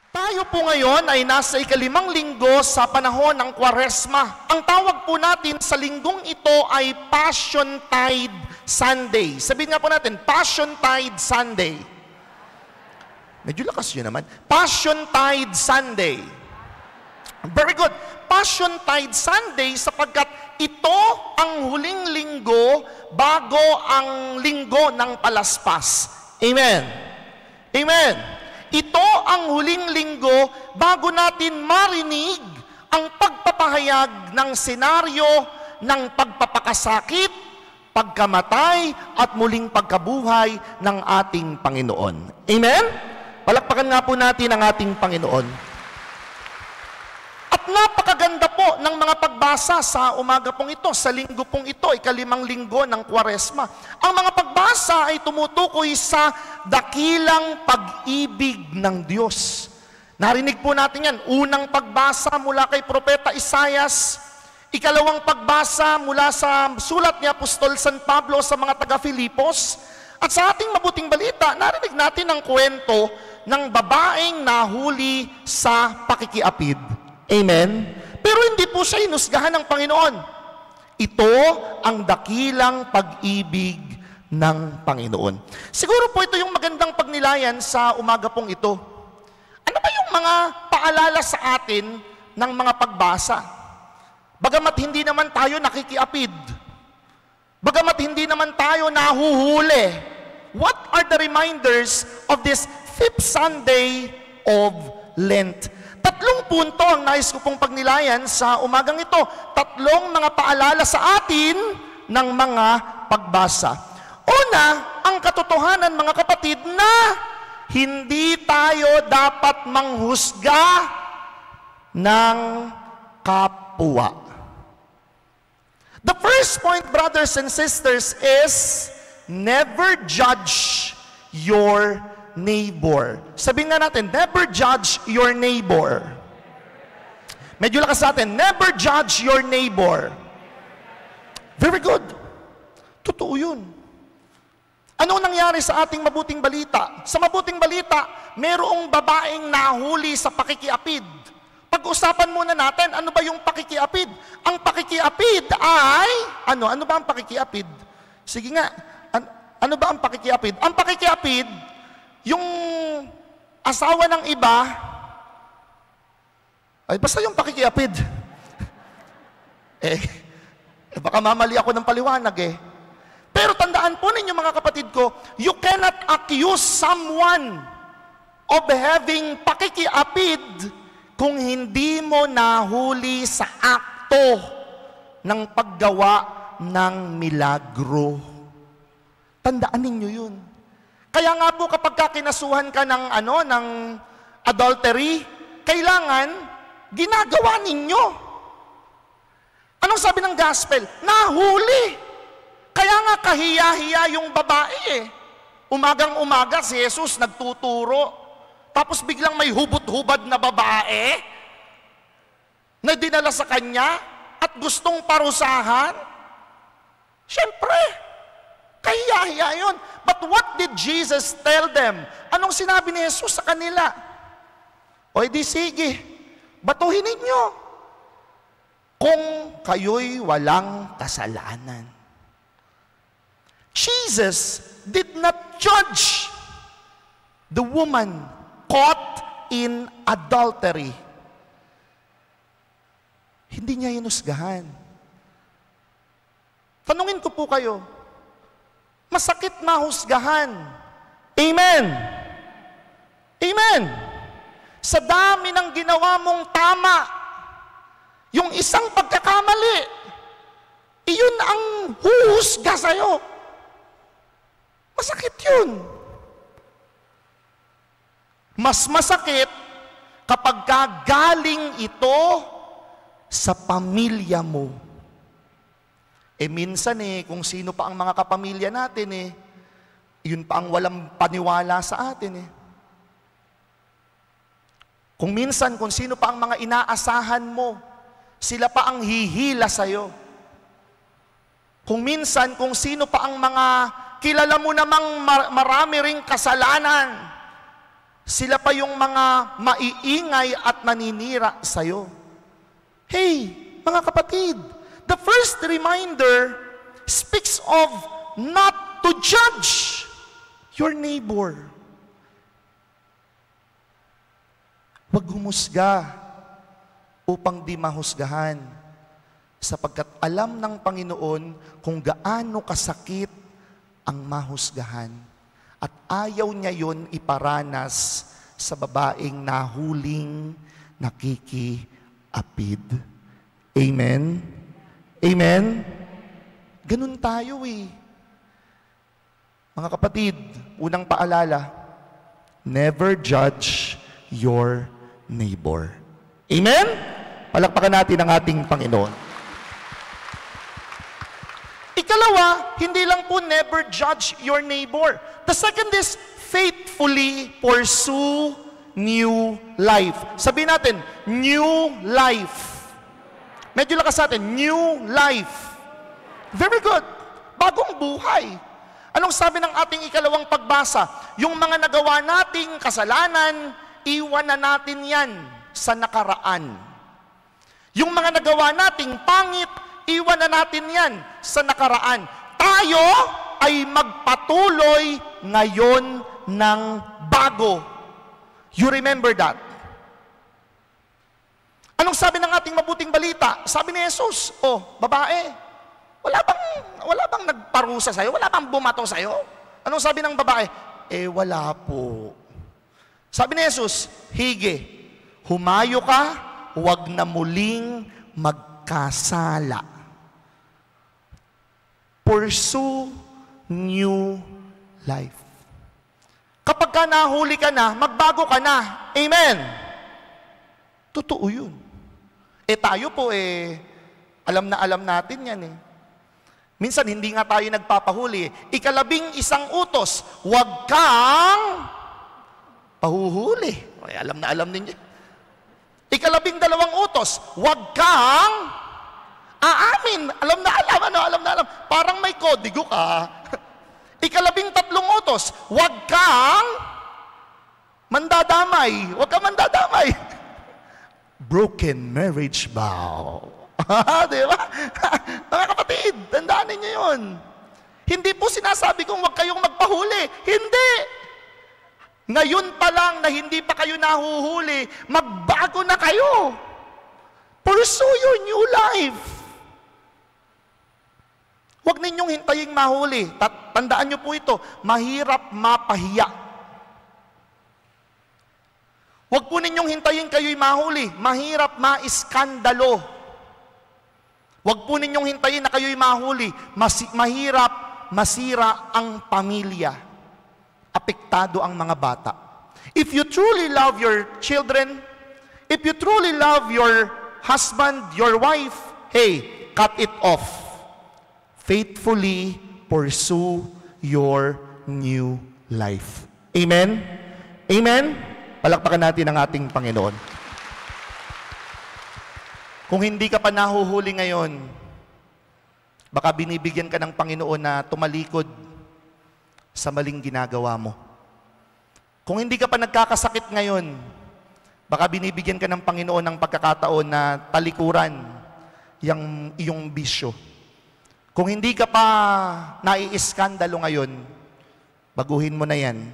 Tayo po ngayon ay nasa ikalimang linggo sa panahon ng Kwaresma. Ang tawag po natin sa linggong ito ay Passiontide Sunday. Sabihin nga po natin, Passiontide Sunday. Medyo lakas yun naman. Passiontide Sunday. Very good. Passiontide Sunday sapagkat ito ang huling linggo bago ang linggo ng palaspas. Amen. Amen. Ito ang huling linggo bago natin marinig ang pagpapahayag ng senaryo ng pagpapakasakit, pagkamatay, at muling pagkabuhay ng ating Panginoon. Amen? Palakpakan nga po natin ang ating Panginoon. At napakaganda po ng mga pagbasa sa umaga pong ito, sa linggo pong ito, ikalimang linggo ng Kwaresma. Ang mga pagbasa ay tumutukoy sa dakilang pag-ibig ng Diyos. Narinig po natin yan. Unang pagbasa mula kay Propeta Isaias, ikalawang pagbasa mula sa sulat ni Apostol San Pablo sa mga taga-Filipos, at sa ating mabuting balita, narinig natin ang kwento ng babaeng nahuli sa pakikiapid. Amen? Pero hindi po siya hinusgahan ng Panginoon. Ito ang dakilang pag-ibig ng Panginoon. Siguro po ito yung magandang pagnilayan sa umaga pong ito. Ano ba yung mga paalala sa atin ng mga pagbasa? Bagamat hindi naman tayo nakikiapid. Bagamat hindi naman tayo nahuhuli. What are the reminders of this fifth Sunday of Lent? Tatlong punto ang nais ko pong pagnilayan sa umagang ito. Tatlong mga paalala sa atin ng mga pagbasa. Una, ang katotohanan mga kapatid na hindi tayo dapat manghusga ng kapwa. The first point, brothers and sisters, is never judge your neighbor. Sabihin nga natin, never judge your neighbor. Medyo lakas natin, never judge your neighbor. Very good. Totoo yun. Ano nangyari sa ating mabuting balita? Sa mabuting balita, mayroong babaeng nahuli sa pakikiapid. Pag-usapan muna natin, ano ba yung pakikiapid? Ang pakikiapid ay, ano ba ang pakikiapid? Sige nga, ano ba ang pakikiapid? Ang pakikiapid, yung asawa ng iba, ay basta yung pakikiapid. Baka mamali ako ng paliwanag Pero tandaan po ninyo mga kapatid ko, you cannot accuse someone of having pakikiapid kung hindi mo nahuli sa akto ng paggawa ng milagro. Tandaan ninyo yun. Kaya nga po kapag kinasuhan ka ng adultery, kailangan ginagawa ninyo. Anong sabi ng gospel? Nahuli. Kaya nga kahiya-hiya yung babae Umagang-umaga si Jesus nagtuturo, tapos biglang may hubot-hubad na babae na dinala sa kanya at gustong parusahan. Siyempre, kahiya-hiya yun. But what did Jesus tell them? Anong sinabi ni Jesus sa kanila? O di sige, batuhin ninyo kung kayo'y walang kasalanan. Jesus did not judge the woman caught in adultery. Hindi niya hinusgahan. Tanungin ko po kayo, masakit mahusgahan. Amen. Amen. Sa dami ng ginawa mong tama, yung isang pagkakamali, iyon ang huhusga sa'yo. Masakit yun. Mas masakit kapag galing ito sa pamilya mo. Minsan kung sino pa ang mga kapamilya natin yun pa ang walang paniwala sa atin Kung minsan, kung sino pa ang mga inaasahan mo, sila pa ang hihila sa'yo. Kung minsan, kung sino pa ang mga kilala mo namang marami ring kasalanan, Sila pa yung mga maiingay at maninira sa'yo. Hey, mga kapatid, the first reminder speaks of not to judge your neighbor. Huwag humusga upang di mahusgahan, sapagkat alam ng Panginoon kung gaano kasakit ang mahusgahan. At ayaw niya yon iparanas sa babaeng nahuling nakikiapid. Amen? Amen? Ganun tayo eh. Mga kapatid, unang paalala, never judge your neighbor. Amen? Palakpakan natin ang ating Panginoon. Ikalawa, hindi lang po never judge your neighbor. The second is faithfully pursue new life. Sabihin natin, new life. Medyo lakas natin, new life. Very good. Bagong buhay. Anong sabi ng ating ikalawang pagbasa? Yung mga nagawa nating kasalanan, iwan na natin yan sa nakaraan. Yung mga nagawa nating pangit, iwan na natin yan sa nakaraan. Tayo ay magpatuloy ngayon ng bago. You remember that? Anong sabi ng ating mabuting balita? Sabi ni Jesus, babae, wala bang nagparusa sa'yo? Wala bang bumato sa'yo? Anong sabi ng babae? Wala po. Sabi ni Jesus, hige, humayo ka, huwag na muling magkasala. Pursue new life. Kapag ka nahuli ka na, magbago ka na. Amen? Totoo yun. Tayo po alam na alam natin yan Minsan hindi nga tayo nagpapahuli. Ikalabing isang utos, huwag kang pahuhuli. Alam na alam ninyo. Ikalabing dalawang utos, huwag kang aamin. Alam na alam. Parang may kodigo ka. Ikalabing tatlong utos, huwag kang mandadamay. Huwag kang mandadamay. Broken marriage vow. Di ba? Mga kapatid, tandaan ninyo yun. Hindi po sinasabi kong huwag kayong magpahuli. Hindi. Ngayon pa lang na hindi pa kayo nahuhuli, magbago na kayo. Pursue your new life. Huwag ninyong hintaying mahuli. Tandaan nyo po ito, mahirap mapahiya. Huwag po ninyong hintayin kayo'y mahuli. Mahirap maiskandalo. Huwag po ninyong hintayin na kayo'y mahuli. Mahirap masira ang pamilya. Apektado ang mga bata. If you truly love your children, if you truly love your husband, your wife, hey, cut it off. Faithfully pursue your new life. Amen? Amen? Palakpakan natin ang ating Panginoon. Kung hindi ka pa nahuhuli ngayon, baka binibigyan ka ng Panginoon na tumalikod sa maling ginagawa mo. Kung hindi ka pa nagkakasakit ngayon, baka binibigyan ka ng Panginoon ng pagkakataon na talikuran yung iyong bisyo. Kung hindi ka pa naiiskandalo ngayon, baguhin mo na yan.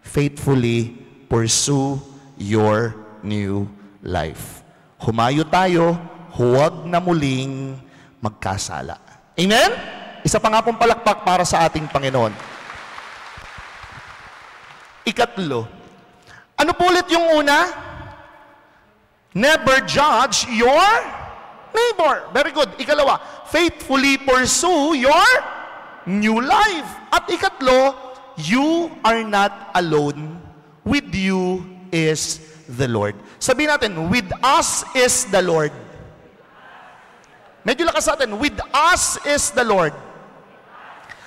Faithfully pursue your new life. Humayo tayo, huwag na muling magkasala. Amen? Isa pa nga pong palakpak para sa ating Panginoon. Ikatlo, ano po ulit yung una? Never judge your neighbor. Very good. Ikalawa, faithfully pursue your new life. At ikatlo, you are not alone. With you is the Lord. Sabihin natin, with us is the Lord. Medyo lakas natin, with us is the Lord.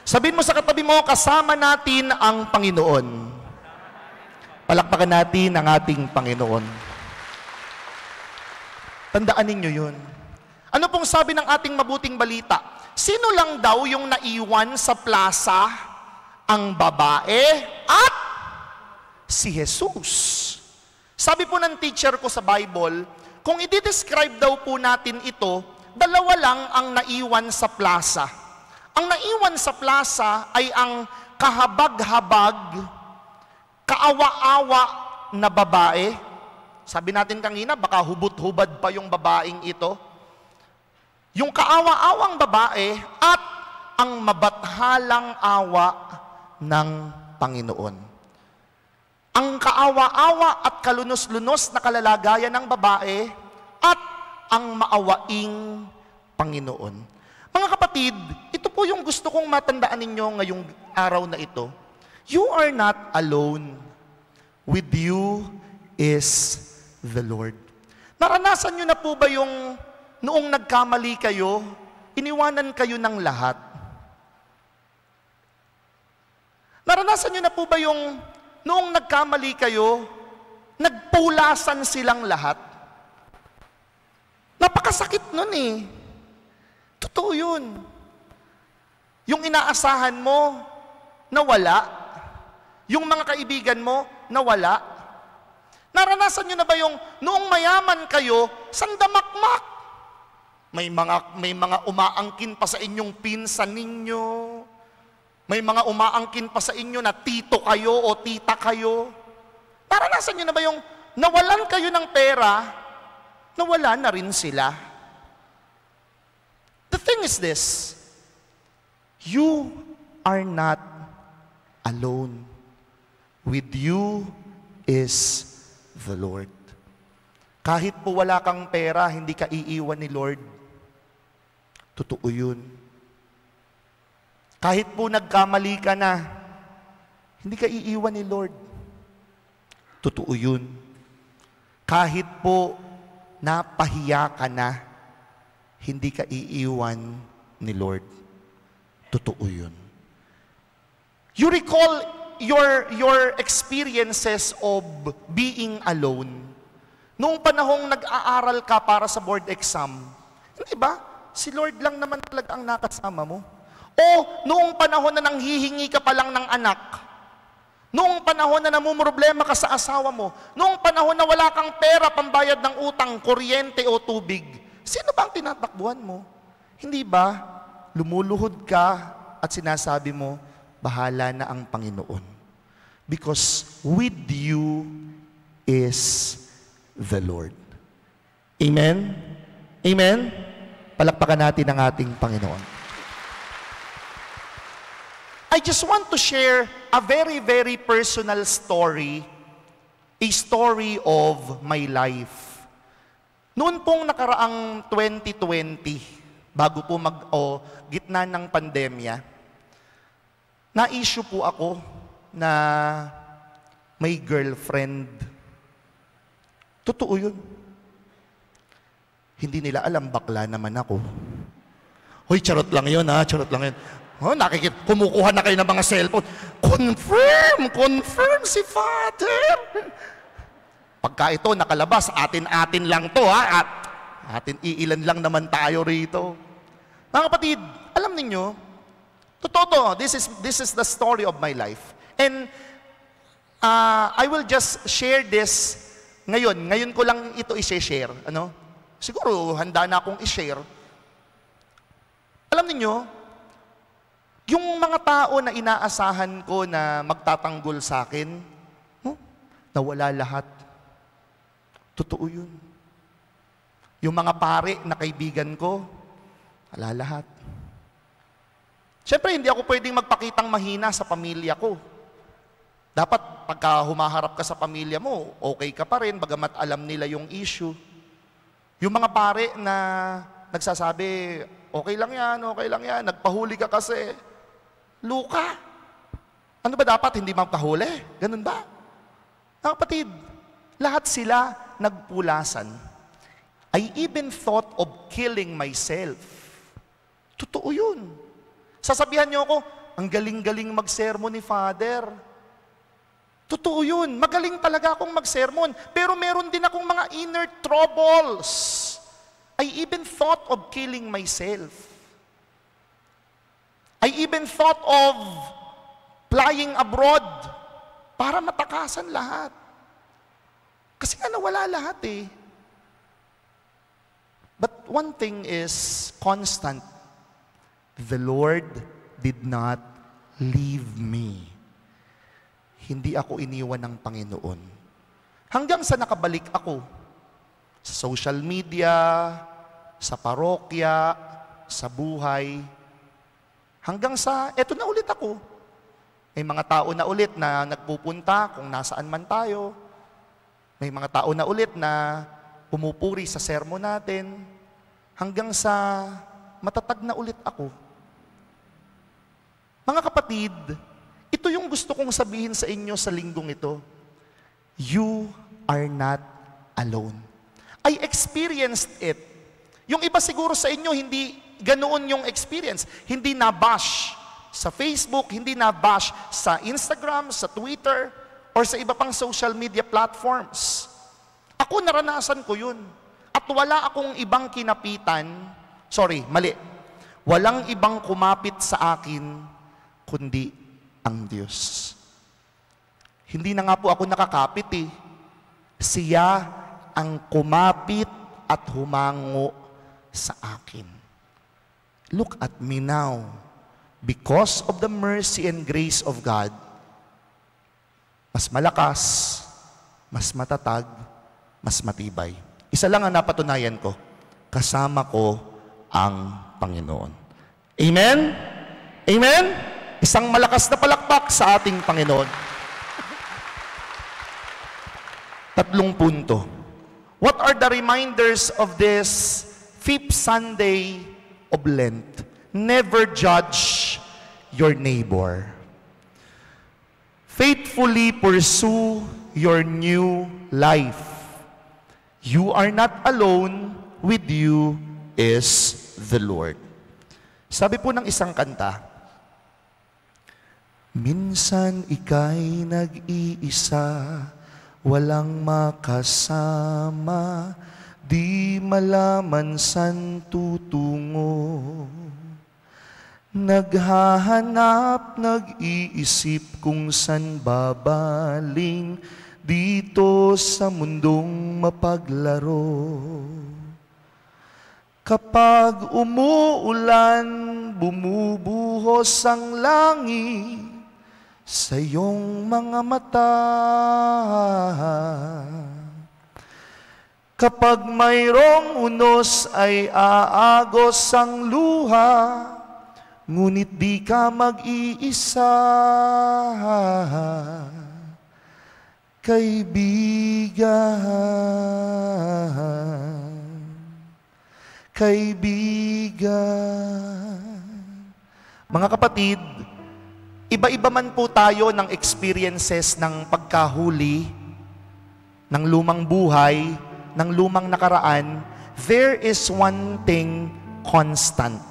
Sabihin mo sa katabi mo, kasama natin ang Panginoon. Palakpakan natin ang ating Panginoon. Tandaan ninyo yun. Ano pong sabi ng ating mabuting balita? Sino lang daw yung naiwan sa plaza? Ang babae at si Jesus. Sabi po ng teacher ko sa Bible, kung i-describe daw po natin ito, dalawa lang ang naiwan sa plaza. Ang naiwan sa plaza ay ang kahabag-habag, kaawa-awa na babae. Sabi natin kanina, baka hubot-hubad pa yung babaeng ito. Yung kaawa-awang babae at ang mabathalang awa ng Panginoon. Ang kaawa-awa at kalunos-lunos na kalalagayan ng babae at ang maawaing Panginoon. Mga kapatid, ito po yung gusto kong matandaan ninyo ngayong araw na ito. You are not alone. With you is the Lord. Naranasan nyo na po ba yung noong nagkamali kayo, iniwanan kayo ng lahat? Naranasan nyo na po ba yung noong nagkamali kayo, nagpulasan silang lahat? Napakasakit nun eh. Totoo yun. Yung inaasahan mo, nawala. Yung mga kaibigan mo, nawala. Naranasan nyo na ba yung noong mayaman kayo, sandamakmak? May mga umaangkin pa sa inyong pinsan ninyo. May mga umaangkin pa sa inyo na tito kayo o tita kayo. Naranasan nyo na ba yung nawalan kayo ng pera, nawala na rin sila? The thing is this, you are not alone. With you is the Lord. Kahit po wala kang pera, hindi ka iiwan ni Lord. Totoo yun. Kahit po nagkamali ka na, hindi ka iiwan ni Lord. Totoo yun. Kahit po napahiya ka na, hindi ka iiwan ni Lord. Totoo yun. You recall your experiences of being alone. Noong panahong nag-aaral ka para sa board exam, hindi ba? Si Lord lang naman talaga ang nakasama mo. O noong panahon na nanghihingi ka pa lang ng anak, noong panahon na namumroblema ka sa asawa mo, noong panahon na wala kang pera pambayad ng utang, kuryente o tubig, sino ba ang tinatakbuhan mo? Hindi ba? Lumuluhod ka at sinasabi mo, bahala na ang Panginoon. Because with you is the Lord. Amen? Amen? Palakpakan natin ang ating Panginoon. I just want to share a very, very personal story, a story of my life. Noon pong nakaraang 2020, bago po gitna ng pandemya, na-issue po ako na may girlfriend. Totoo yun. Hindi nila alam, bakla naman ako. Hoy, charot lang yun ha, charot lang yun. Oh, kumukuha na kayo ng mga cellphone. Confirm si Father. Pagka ito nakalabas, atin-atin lang to ha, at atin iilan lang naman tayo rito. Mga kapatid, alam niyo, totoo to, this is the story of my life. And I will just share this ngayon ko lang ito i-share. Ano? Siguro, handa na akong i-share. Alam niyo, yung mga tao na inaasahan ko na magtatanggol sa akin, nawala lahat. Totoo yun. Yung mga pare na kaibigan ko, wala lahat. Siyempre, hindi ako pwedeng magpakitang mahina sa pamilya ko. Dapat, pagka humaharap ka sa pamilya mo, okay ka pa rin, bagamat alam nila yung issue. Yung mga pare na nagsasabi, okay lang yan, nagpahuli ka kasi. Luka. Ano ba dapat, hindi magpahuli? Ganun ba? Mga kapatid, lahat sila nagpulasan. I even thought of killing myself. Totoo yun. Sasabihan niyo ako, ang galing-galing mag-sermon ni Father. Totoo yun. Magaling talaga akong mag-sermon. Pero meron din akong mga inner troubles. I even thought of killing myself. I even thought of flying abroad para matakasan lahat. Kasi nga nawala lahat eh. But one thing is constant. The Lord did not leave me. Hindi ako iniwan ng Panginoon. Hanggang sa nakabalik ako sa social media, sa parokya, sa buhay, hanggang sa, eto na ulit ako. May mga tao na ulit na nagpupunta kung nasaan man tayo. May mga tao na ulit na pumupuri sa sermon natin. Hanggang sa matatag na ulit ako. Mga kapatid, ito yung gusto kong sabihin sa inyo sa linggong ito. You are not alone. I experienced it. Yung iba siguro sa inyo, hindi ganoon yung experience. Hindi na-bash sa Facebook, hindi na-bash sa Instagram, sa Twitter, or sa iba pang social media platforms. Ako naranasan ko yun. At wala akong ibang kinapitan, walang ibang kumapit sa akin, kundi ang Diyos. Hindi na nga po ako nakakapit eh. Siya ang kumapit at humango sa akin. Look at me now. Because of the mercy and grace of God, mas malakas, mas matatag, mas matibay. Isa lang ang napatunayan ko, kasama ko ang Panginoon. Amen? Amen? Isang malakas na palakpak sa ating Panginoon. 3 punto. What are the reminders of this 5th Sunday of Lent? Never judge your neighbor. Faithfully pursue your new life. You are not alone, with you is the Lord. Sabi po ng isang kanta, minsan ika'y nag-iisa, walang makasama, di malaman san tutungo. Naghahanap, nag-iisip kung san babaling, dito sa mundong mapaglaro. Kapag umuulan, bumubuhos ang langit sa iyong mga mata. Kapag mayroong unos ay aagos ang luha, ngunit di ka mag-iisa. Kaibigan. Mga kapatid, iba-iba man po tayo ng experiences ng pagkahuli, ng lumang buhay, ng lumang nakaraan, there is one thing constant.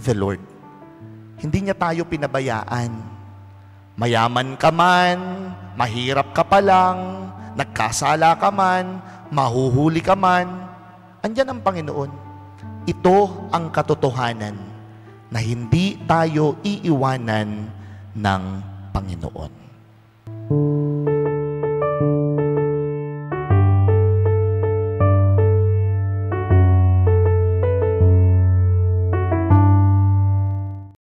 The Lord. Hindi niya tayo pinabayaan. Mayaman ka man, mahirap ka pa lang, nagkasala ka man, mahuhuli ka man, andyan ang Panginoon. Ito ang katotohanan na hindi tayo iiwanan ng Panginoon.